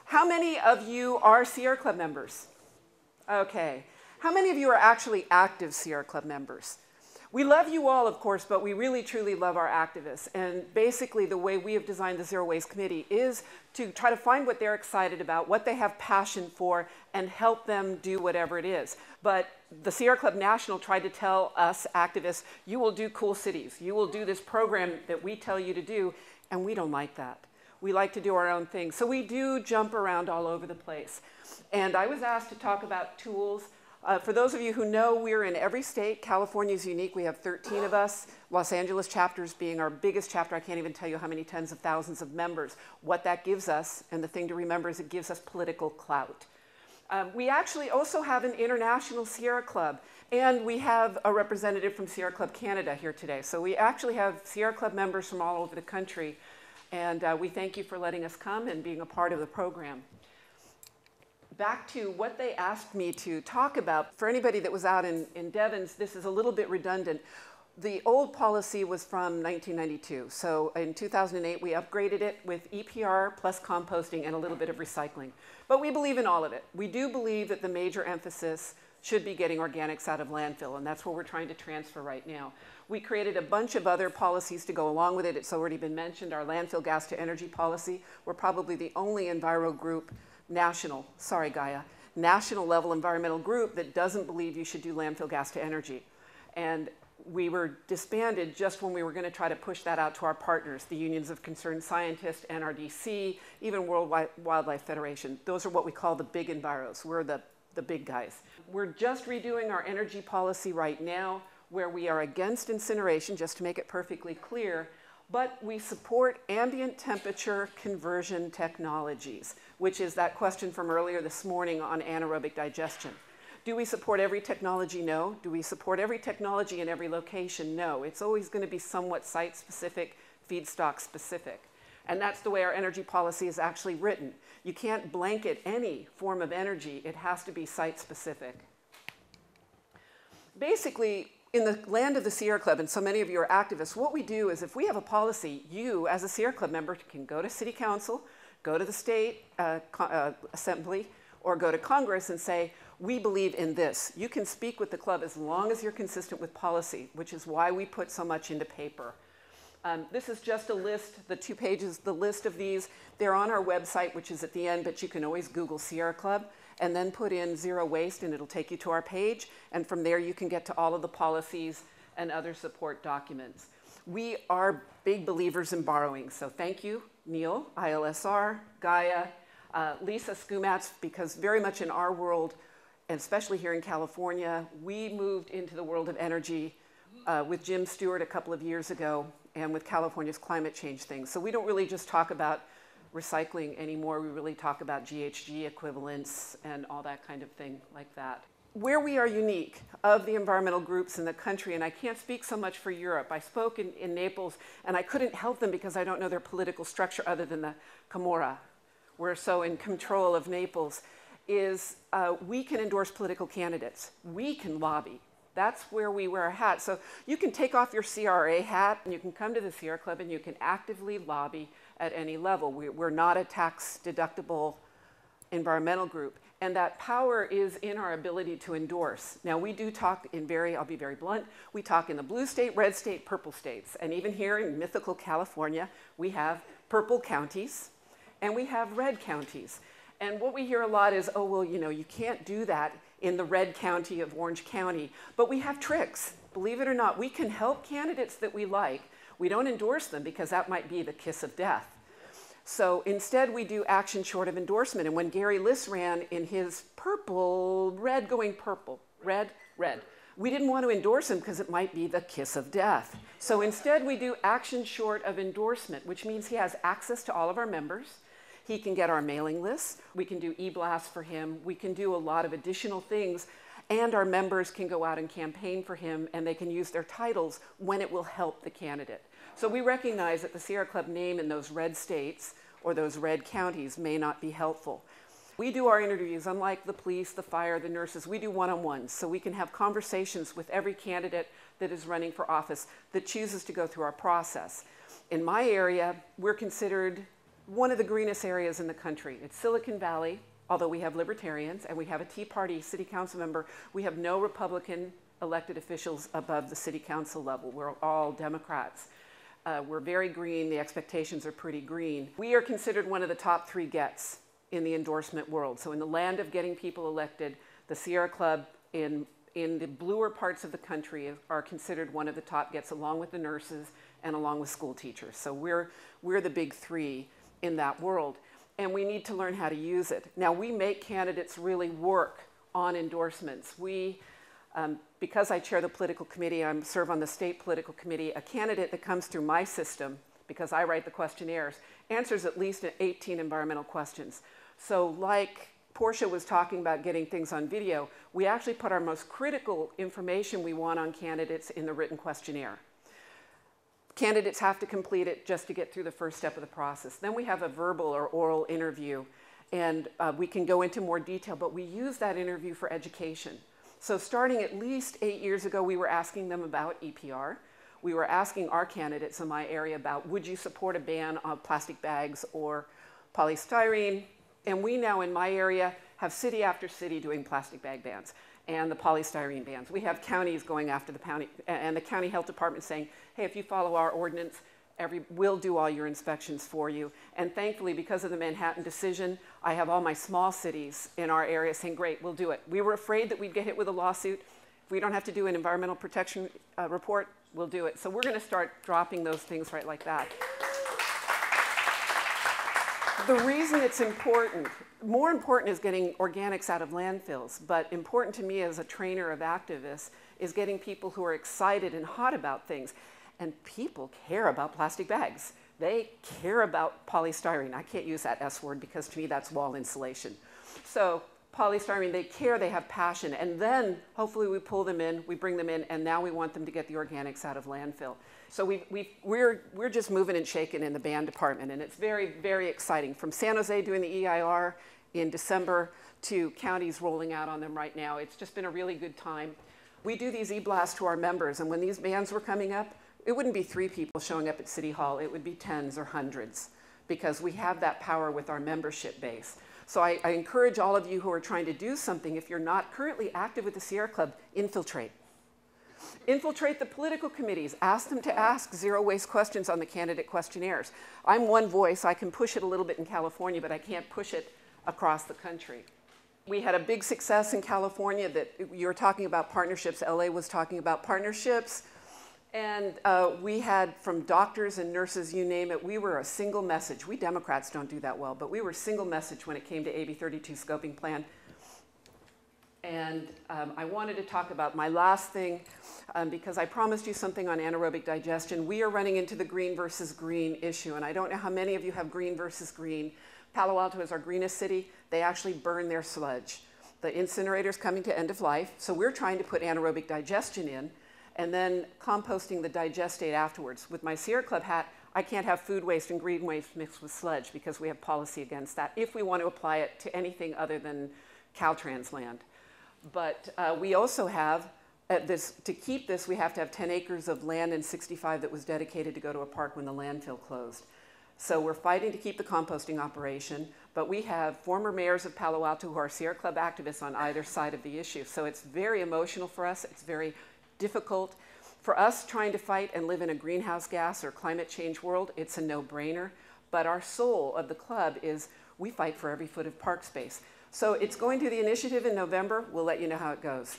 How many of you are Sierra Club members? Okay. How many of you are actually active Sierra Club members? We love you all, of course, but we really, truly love our activists. And basically, the way we have designed the Zero Waste Committee is to try to find what they're excited about, what they have passion for, and help them do whatever it is. But the Sierra Club National tried to tell us activists, you will do cool cities. You will do this program that we tell you to do, and we don't like that. We like to do our own thing. So we do jump around all over the place. And I was asked to talk about tools. For those of you who know, we're in every state. California is unique. We have 13 of us. Los Angeles chapters being our biggest chapter. I can't even tell you how many tens of thousands of members. What that gives us, and the thing to remember is it gives us political clout. We actually also have an international Sierra Club, and we have a representative from Sierra Club Canada here today. So we actually have Sierra Club members from all over the country, and we thank you for letting us come and being a part of the program. Back to what they asked me to talk about. For anybody that was out in Devens, this is a little bit redundant. The old policy was from 1992. So in 2008, we upgraded it with EPR plus composting and a little bit of recycling. But we believe in all of it. We do believe that the major emphasis should be getting organics out of landfill, and that's what we're trying to transfer right now. We created a bunch of other policies to go along with it. It's already been mentioned, our landfill gas to energy policy. We're probably the only enviro group national level environmental group that doesn't believe you should do landfill gas to energy. And we were disbanded just when we were going to try to push that out to our partners, the Unions of Concerned Scientists, NRDC, even World Wildlife Federation. Those are what we call the big enviros. We're the big guys. We're just redoing our energy policy right now, where we are against incineration, just to make it perfectly clear, but we support ambient temperature conversion technologies, which is that question from earlier this morning on anaerobic digestion. Do we support every technology? No. Do we support every technology in every location? No. It's always going to be somewhat site-specific, feedstock-specific. And that's the way our energy policy is actually written. You can't blanket any form of energy. It has to be site-specific. Basically, in the land of the Sierra Club, and so many of you are activists, what we do is if we have a policy, you as a Sierra Club member can go to City Council, go to the state assembly, or go to Congress and say, we believe in this. You can speak with the club as long as you're consistent with policy, which is why we put so much into paper. This is just a list, the 2 pages, the list of these. They're on our website, which is at the end, but you can always Google Sierra Club and then put in zero waste and it'll take you to our page. And from there you can get to all of the policies and other support documents. We are big believers in borrowing. So thank you, Neil, ILSR, Gaia, Lisa Skumatz, because very much in our world, and especially here in California, we moved into the world of energy with Jim Stewart a couple of years ago and with California's climate change things. So we don't really just talk about recycling anymore. We really talk about GHG equivalents and all that kind of thing like that. Where we are unique of the environmental groups in the country, and I can't speak so much for Europe. I spoke in Naples, and I couldn't help them because I don't know their political structure other than the Camorra. We're so in control of Naples, is we can endorse political candidates. We can lobby. That's where we wear a hat. So you can take off your CRA hat and you can come to the Sierra Club and you can actively lobby at any level. We're not a tax deductible environmental group. And that power is in our ability to endorse. Now we do talk in I'll be very blunt, we talk in the blue state, red state, purple states. And even here in mythical California, we have purple counties and we have red counties. And what we hear a lot is, oh, well, you know, you can't do that in the red county of Orange County. But we have tricks. Believe it or not, we can help candidates that we like. We don't endorse them because that might be the kiss of death. So instead, we do action short of endorsement. And when Gary Liss ran in his red going purple, red, we didn't want to endorse him because it might be the kiss of death. So instead, we do action short of endorsement, which means he has access to all of our members. He can get our mailing lists. We can do e-blasts for him. We can do a lot of additional things. And our members can go out and campaign for him, and they can use their titles when it will help the candidate. So we recognize that the Sierra Club name in those red states or those red counties may not be helpful. We do our interviews, unlike the police, the fire, the nurses, we do one-on-ones. So we can have conversations with every candidate that is running for office that chooses to go through our process. In my area, we're considered one of the greenest areas in the country. It's Silicon Valley, although we have libertarians and we have a Tea Party city council member. We have no Republican elected officials above the city council level. We're all Democrats. We're very green. The expectations are pretty green. We are considered one of the top 3 gets in the endorsement world. So in the land of getting people elected, the Sierra Club in the bluer parts of the country are considered one of the top gets, along with the nurses and along with school teachers. So we're the big 3 in that world, and we need to learn how to use it. Now, we make candidates really work on endorsements. Because I chair the political committee, I serve on the state political committee, a candidate that comes through my system, because I write the questionnaires, answers at least 18 environmental questions. So like Portia was talking about getting things on video, we actually put our most critical information we want on candidates in the written questionnaire. Candidates have to complete it just to get through the first step of the process. Then we have a verbal or oral interview, and we can go into more detail, but we use that interview for education. So starting at least 8 years ago, we were asking them about EPR. We were asking our candidates in my area about, would you support a ban on plastic bags or polystyrene? And we now in my area have city after city doing plastic bag bans and the polystyrene bans. We have counties going after the county, and the county health department saying, hey, if you follow our ordinance, we'll do all your inspections for you. And thankfully, because of the Manhattan decision, I have all my small cities in our area saying, great, we'll do it. We were afraid that we'd get hit with a lawsuit. If we don't have to do an environmental protection report, we'll do it. So we're going to start dropping those things right like that. The reason it's important, more important is getting organics out of landfills, but important to me as a trainer of activists is getting people who are excited and hot about things. And people care about plastic bags. They care about polystyrene. I can't use that S word because to me that's wall insulation. So polystyrene, they care, they have passion, and then hopefully we pull them in, we bring them in, and now we want them to get the organics out of landfill. So we're just moving and shaking in the band department, and it's very, very exciting. From San Jose doing the EIR in December to counties rolling out on them right now. It's just been a really good time. We do these e-blasts to our members, and when these bans were coming up, it wouldn't be 3 people showing up at City Hall, it would be tens or hundreds, because we have that power with our membership base. So I encourage all of you who are trying to do something, if you're not currently active with the Sierra Club, infiltrate. Infiltrate the political committees. Ask them to ask zero-waste questions on the candidate questionnaires. I'm one voice. I can push it a little bit in California, but I can't push it across the country. We had a big success in California that you were talking about partnerships. LA was talking about partnerships. And we had from doctors and nurses, you name it, we were a single message. We Democrats don't do that well, but we were single message when it came to AB 32 scoping plan. And I wanted to talk about my last thing, because I promised you something on anaerobic digestion. We are running into the green versus green issue, and I don't know how many of you have green versus green. Palo Alto is our greenest city. They actually burn their sludge. The incinerator's coming to end of life, so we're trying to put anaerobic digestion in, and then composting the digestate afterwards. With my Sierra Club hat, I can't have food waste and green waste mixed with sludge because we have policy against that if we want to apply it to anything other than Caltrans land. But we also have, to keep this, we have to have 10 acres of land and 65 that was dedicated to go to a park when the landfill closed. So we're fighting to keep the composting operation, but we have former mayors of Palo Alto who are Sierra Club activists on either side of the issue. So it's very emotional for us. It's very difficult. For us trying to fight and live in a greenhouse gas or climate change world, it's a no-brainer. But our soul of the club is we fight for every foot of park space. So it's going to the initiative in November. We'll let you know how it goes.